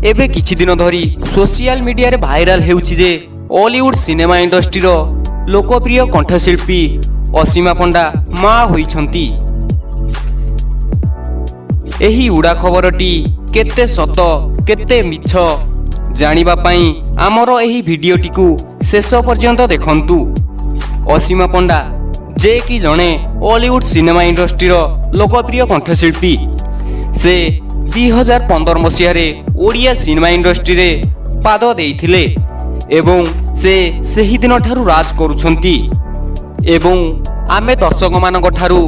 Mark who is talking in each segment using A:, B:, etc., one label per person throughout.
A: एबे किछि दिन धरी सोशल मीडिया रे भाइराल हेउछि जे हॉलीवुड सिनेमा इंडस्ट्री रो लोकप्रिय कंठशिल्पी असीमा पंडा मां होइछंती। एही उडा खबरटी केते सत केते मिछ जानिबा पई हमरो एही भिडियोटी को शेष पर्यंत देखंतु। असीमा पंडा जे कि जणे हॉलीवुड सिनेमा इंडस्ट्री रो लोकप्रिय कंठशिल्पी से 2015 मसीह रे ओडिया सिनेमा इंडस्ट्री रे पाद देइथिले एवं से सही दिन ठारू राज करूछंती। एवं आमे दर्शक मानक ठारू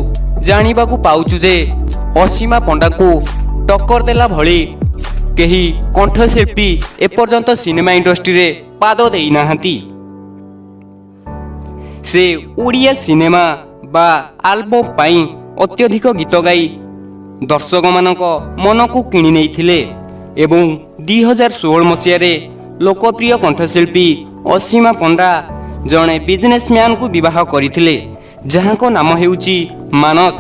A: जानिबा को पाउछु जे असीमा पंडा को टक्कर देला भली केही कंठशिल्पी एपर्यंत सिनेमा इंडस्ट्री रे पाद देई नाहंती। से ओडिया सिनेमा बा आल्बम पाई अत्यधिक गीत गाई दर्शक मानक मन को किणी नेइथिले एवं 2016 मसीह रे लोकप्रिय कंठशिल्पी असीमा पंडा जणे बिजनेसमैन को विवाह करिथिले जहांको नाम हेउची मानस।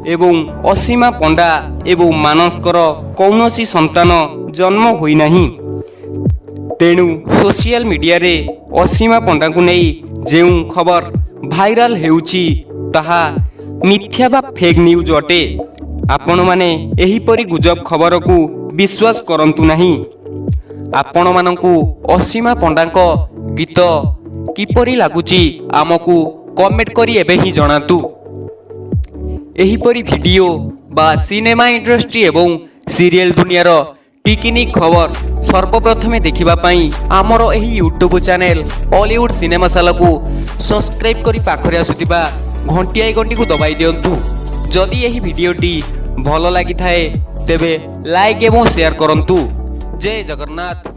A: एवं असीमा पंडा एवं मानसकर कौनसी संतान जन्म होई नाही। तेणु सोशल मीडिया रे असीमा पंडा को नहीं जेउ खबर भाइराल हेउची ताहा मिथ्या बा फेक न्यूज अटे। आपण माने एही परी गुजब खबर को विश्वास करंतु नाही। आपण मानकु असीमा पंडाको गीत किपरि लागुची आमकु कमेंट करी एबे ही जणातु। एही परी वीडियो बा सिनेमा इंडस्ट्री एवं सीरियल दुनियार टिकिनिक खबर सर्वप्रथमे देखिबा पई हमरो एही यूट्यूब चैनल हॉलीवुड सिनेमा साला को सब्सक्राइब करी पाखरे आसुतिबा घंटी आइकन को दबाई दियंतु। जदि एही वीडियोटी भल लागि थाए तेबे लाइक एवं शेयर करंतु। जय जगन्नाथ।